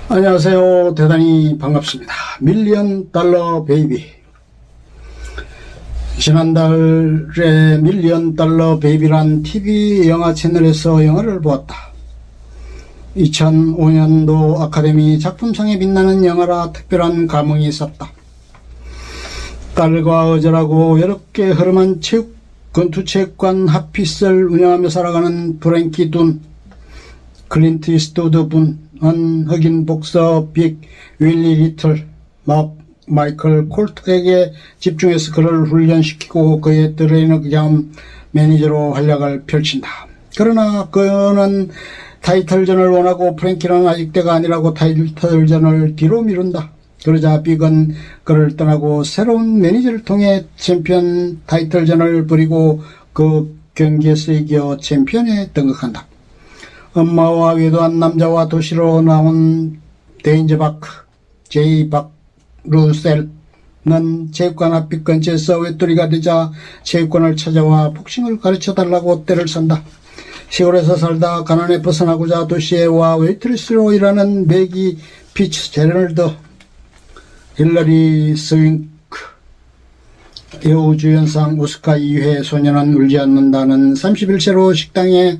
안녕하세요. 대단히 반갑습니다. 밀리언 달러 베이비. 지난달에 밀리언 달러 베이비란 TV 영화 채널에서 영화를 보았다. 2005년도 아카데미 작품상에 빛나는 영화라 특별한 감흥이 있었다. 딸과 어절하고 외롭게 흐름한 권투체육관 핫핏을 운영하며 살아가는 프랭키 둔, 클린트 이스트우드 분은 흑인 복서 빅 윌리 리틀, 마이클 콜트에게 집중해서 그를 훈련시키고 그의 트레이너 겸 매니저로 활약을 펼친다. 그러나 그는 타이틀전을 원하고 프랭키는 아직 때가 아니라고 타이틀전을 뒤로 미룬다. 그러자 빅은 그를 떠나고 새로운 매니저를 통해 챔피언 타이틀전을 벌이고 그 경기에서 이겨 챔피언에 등극한다. 엄마와 외도한 남자와 도시로 나온 데인저 바크, 제이 박루셀은 체육관 앞 근처에서 외톨이가 되자 체육관을 찾아와 복싱을 가르쳐달라고 떼를 선다. 시골에서 살다 가난에 벗어나고자 도시에 와 웨이트리스로 일하는 매기 피츠제럴드, 힐러리 스윙크, 여우주연상 오스카 2회 소녀는 울지 않는다는 31세로 식당에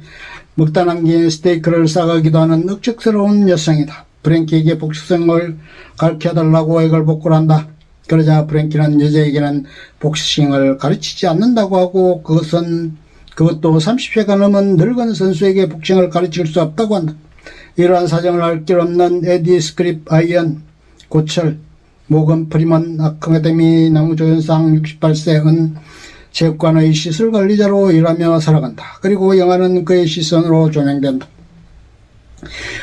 먹다 남긴 스테이크를 싸가기도 하는 억척스러운 여성이다. 프랭키에게 복싱을 가르쳐달라고 애걸 복구를 한다. 그러자 프랭키는 여자에게는 복싱을 가르치지 않는다고 하고 그것도 30세가 넘은 늙은 선수에게 복싱을 가르칠 수 없다고 한다. 이러한 사정을 알 길 없는 에디 스크립 아이언, 고철, 모건 프리먼 아카데미 나무조연상 68세은 체육관의 시설관리자로 일하며 살아간다. 그리고 영화는 그의 시선으로 조명된다.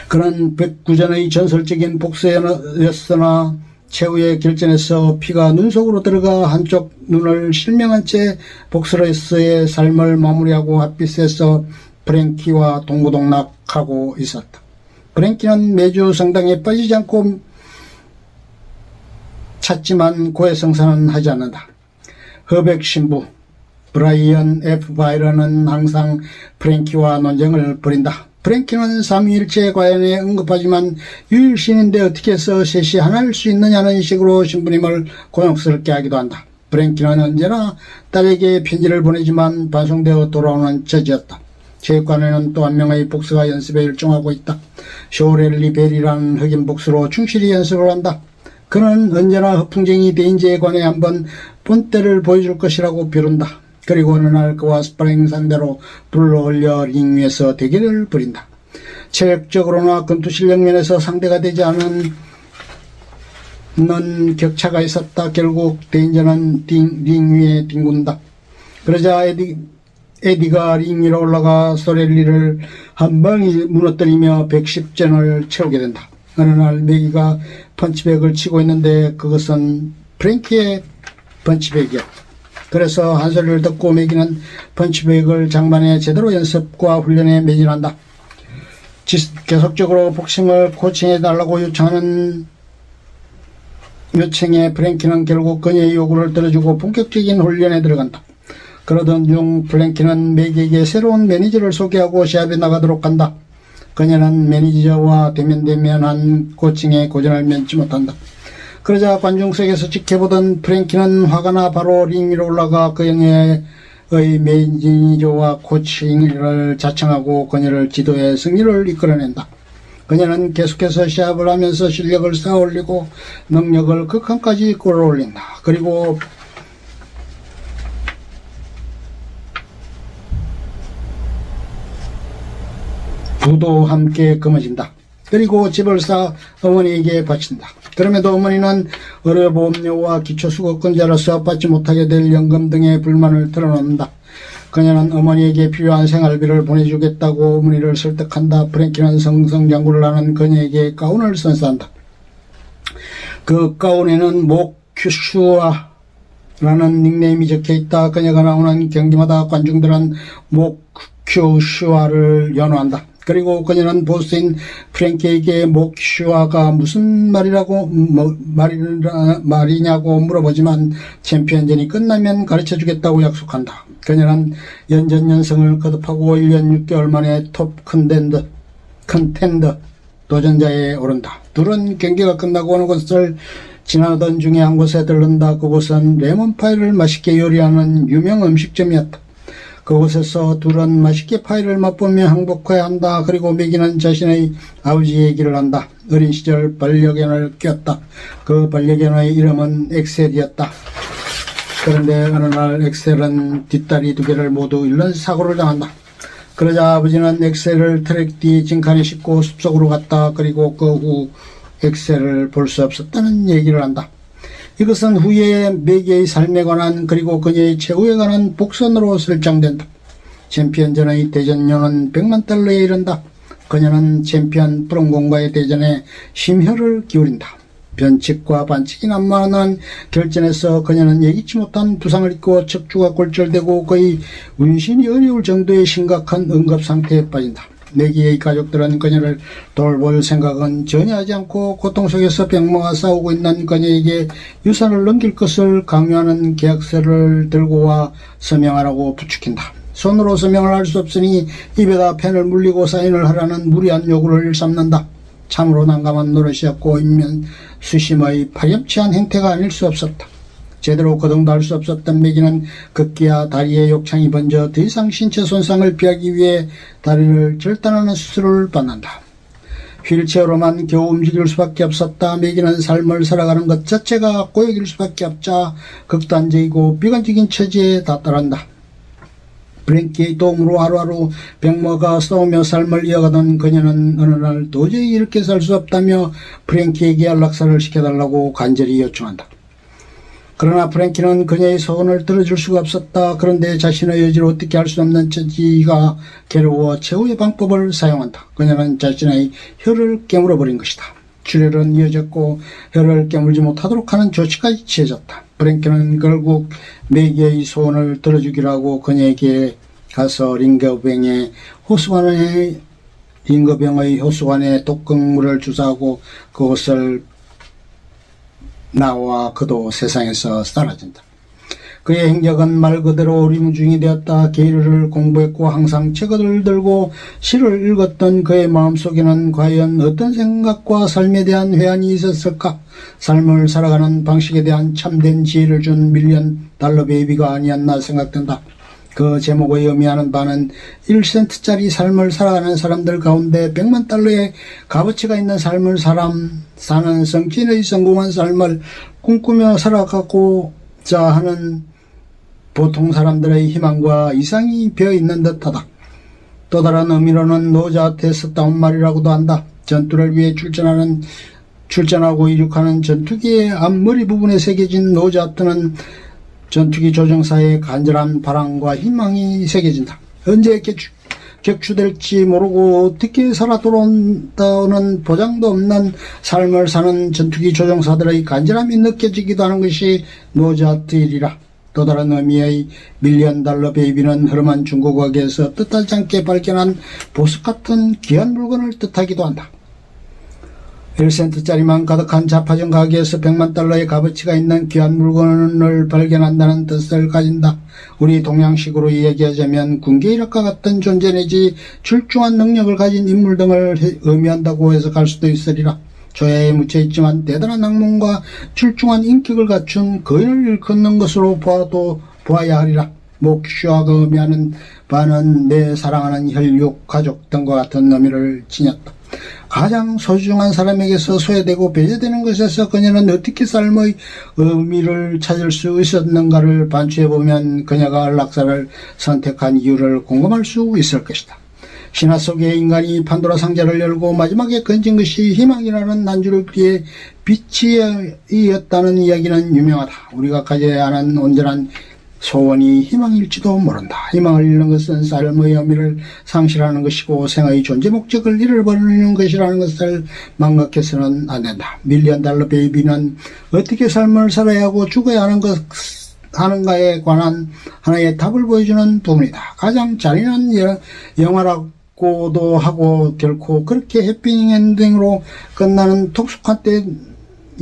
그는 백구전의 전설적인 복서였으나 최후의 결전에서 피가 눈 속으로 들어가 한쪽 눈을 실명한 채 복서로서의 삶을 마무리하고 핫빛에서 프랭키와 동고동락하고 있었다. 프랭키는 매주 성당에 빠지지 않고 찾지만 고해성사는 하지 않는다. 허백 신부 브라이언 F. 바이런은 항상 프랭키와 논쟁을 벌인다. 프랭키는 삼위일체 과연에 언급하지만 유일신인데 어떻게 해서 셋이 하나일 수 있느냐는 식으로 신부님을 곤혹스럽게 하기도 한다. 프랭키는 언제나 딸에게 편지를 보내지만 반송되어 돌아오는 처지였다. 체육관에는 또 한 명의 복서가 연습에 일종하고 있다. 쇼렐리 벨이라는 흑인 복서로 충실히 연습을 한다. 그는 언제나 허풍쟁이 데인지에 관해 한번 본때를 보여줄 것이라고 벼른다. 그리고 어느 날 그와 스파링 상대로 불러올려 링 위에서 대결을 벌인다. 체력적으로나 권투 실력 면에서 상대가 되지 않은 격차가 있었다. 결국 데인저는 링 위에 뒹군다. 그러자 에디가 링 위로 올라가 소렐리를 한 방에 무너뜨리며 110전을 채우게 된다. 어느 날 매기가 펀치백을 치고 있는데 그것은 프랭키의 펀치백이었다. 그래서 한 소리를 듣고 매기는 펀치백을 장반에 제대로 연습과 훈련에 매진한다. 계속적으로 복싱을 코칭해달라고 요청해 프랭키는 결국 그녀의 요구를 들어주고 본격적인 훈련에 들어간다. 그러던 중 프랭키는 매기에게 새로운 매니저를 소개하고 시합에 나가도록 한다. 그녀는 매니저와 대면대면한 코칭에 고전을 면치 못한다. 그러자 관중석에서 지켜보던 프랭키는 화가 나 바로 링 위로 올라가 그녀의 매니저와 코칭을 자청하고 그녀를 지도해 승리를 이끌어낸다. 그녀는 계속해서 시합을 하면서 실력을 쌓아올리고 능력을 극한까지 끌어올린다. 그리고 부도 함께 금어진다. 그리고 집을 쌓아 어머니에게 바친다. 그럼에도 어머니는 의료보험료와 기초수급권자로 수합받지 못하게 될 연금 등의 불만을 털어놓는다. 그녀는 어머니에게 필요한 생활비를 보내주겠다고 어머니를 설득한다. 프랭키는 성성장구를 하는 그녀에게 가운을 선사한다. 그 가운에는 목큐슈아라는 닉네임이 적혀있다. 그녀가 나오는 경기마다 관중들은 목큐슈아를 연호한다. 그리고 그녀는 보스인 프랭키에게 목슈아가 무슨 말이냐고 물어보지만 챔피언전이 끝나면 가르쳐주겠다고 약속한다. 그녀는 연전연승을 거듭하고 1년 6개월 만에 톱 컨텐더 도전자에 오른다. 둘은 경기가 끝나고 어느 곳을 지나던 중에 한 곳에 들른다. 그곳은 레몬파이를 맛있게 요리하는 유명 음식점이었다. 그곳에서 둘은 맛있게 파이를 맛보며 행복해한다. 그리고 매기는 자신의 아버지 얘기를 한다. 어린 시절 반려견을 키웠다. 그 반려견의 이름은 엑셀이었다. 그런데 어느 날 엑셀은 뒷다리 두 개를 모두 잃는 사고를 당한다. 그러자 아버지는 엑셀을 트랙 뒤 징칸에 싣고 숲속으로 갔다. 그리고 그 후 엑셀을 볼 수 없었다는 얘기를 한다. 이것은 후에 매기의 삶에 관한 그리고 그녀의 최후에 관한 복선으로 설정된다. 챔피언전의 대전료는 100만 달러에 이른다. 그녀는 챔피언 프롬공과의 대전에 심혈을 기울인다. 변칙과 반칙이 난무하는 결전에서 그녀는 예기치 못한 부상을 입고 척추가 골절되고 거의 운신이 어려울 정도의 심각한 응급상태에 빠진다. 매기의 가족들은 그녀를 돌볼 생각은 전혀 하지 않고 고통 속에서 병마와 싸우고 있는 그녀에게 유산을 넘길 것을 강요하는 계약서를 들고 와 서명하라고 부추긴다. 손으로 서명을 할 수 없으니 입에다 펜을 물리고 사인을 하라는 무리한 요구를 일삼는다. 참으로 난감한 노릇이었고 인면 수심의 파렴치한 행태가 아닐 수 없었다. 제대로 거동도 할 수 없었던 매기는 급기야 다리에 욕창이 번져 더 이상 신체 손상을 피하기 위해 다리를 절단하는 수술을 받는다. 휠체어로만 겨우 움직일 수밖에 없었다. 매기는 삶을 살아가는 것 자체가 고역일 수밖에 없자 극단적이고 비관적인 처지에 다다른다. 프랭키의 도움으로 하루하루 병마가 싸우며 삶을 이어가던 그녀는 어느 날 도저히 이렇게 살 수 없다며 프랭키에게 연락사를 시켜달라고 간절히 요청한다. 그러나 프랭키는 그녀의 소원을 들어줄 수가 없었다. 그런데 자신의 의지로 어떻게 할 수 없는 처지가 괴로워 최후의 방법을 사용한다. 그녀는 자신의 혀를 깨물어버린 것이다. 출혈은 이어졌고 혀를 깨물지 못하도록 하는 조치까지 취해졌다. 프랭키는 결국 매기의 소원을 들어주기로 하고 그녀에게 가서 링거병의 호수관에 독극물을 주사하고 그것을 나와 그도 세상에서 사라진다. 그의 행적은 말 그대로 오리무중이 되었다. 게이르를 공부했고 항상 책을 들고 시를 읽었던 그의 마음속에는 과연 어떤 생각과 삶에 대한 회한이 있었을까? 삶을 살아가는 방식에 대한 참된 지혜를 준 밀리언 달러 베이비가 아니었나 생각된다. 그 제목의 의미하는 바는 1센트짜리 삶을 살아가는 사람들 가운데 100만 달러의 값어치가 있는 삶을 사는 성진의 성공한 삶을 꿈꾸며 살아가고자 하는 보통 사람들의 희망과 이상이 배어있는 듯하다. 또 다른 의미로는 노자한테 썼다온 말이라고도 한다. 전투를 위해 출전하고 이륙하는 전투기의 앞머리 부분에 새겨진 노자트는 전투기 조종사의 간절한 바람과 희망이 새겨진다. 언제 격추될지 모르고 어떻게 살아 돌아온다는 보장도 없는 삶을 사는 전투기 조종사들의 간절함이 느껴지기도 하는 것이 노자트 일이라. 또 다른 의미의 밀리언 달러 베이비는 흐름한 중고가게에서 뜻하지 않게 발견한 보석 같은 귀한 물건을 뜻하기도 한다. 1센트짜리만 가득한 자파점 가게에서 100만 달러의 값어치가 있는 귀한 물건을 발견한다는 뜻을 가진다. 우리 동양식으로 이야기하자면 군계일학과 같은 존재 내지 출중한 능력을 가진 인물 등을 의미한다고 해석할 수도 있으리라. 조야에 묻혀있지만 대단한 학문과 출중한 인격을 갖춘 거인을 일컫는 것으로 보아야 하리라. 목슈아가 의미하는 바는 내 사랑하는 혈육, 가족 등과 같은 의미를 지녔다. 가장 소중한 사람에게서 소외되고 배제되는 것에서 그녀는 어떻게 삶의 의미를 찾을 수 있었는가를 반추해보면 그녀가 안락사를 선택한 이유를 공감할 수 있을 것이다. 신화 속의 인간이 판도라 상자를 열고 마지막에 건진 것이 희망이라는 난주를 피해 빛이었다는 이야기는 유명하다. 우리가 가져야 하는 온전한 소원이 희망일지도 모른다. 희망을 잃는 것은 삶의 의미를 상실하는 것이고 생의 존재 목적을 잃어버리는 것이라는 것을 망각해서는 안 된다. 밀리언 달러 베이비는 어떻게 삶을 살아야 하고 죽어야 하는가에 관한 하나의 답을 보여주는 부분이다. 가장 잔인한 영화라고도 하고 결코 그렇게 해피닝 엔딩으로 끝나는 톡숙한 때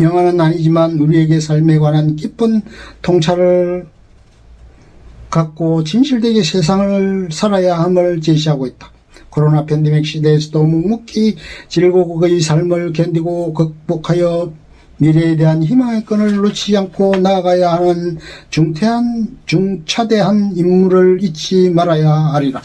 영화는 아니지만 우리에게 삶에 관한 깊은 통찰을 갖고 진실되게 세상을 살아야 함을 제시하고 있다. 코로나 팬데믹 시대에서도 묵묵히 질곡의 삶을 견디고 극복하여 미래에 대한 희망의 끈을 놓지 않고 나아가야 하는 중차대한 임무를 잊지 말아야 하리라.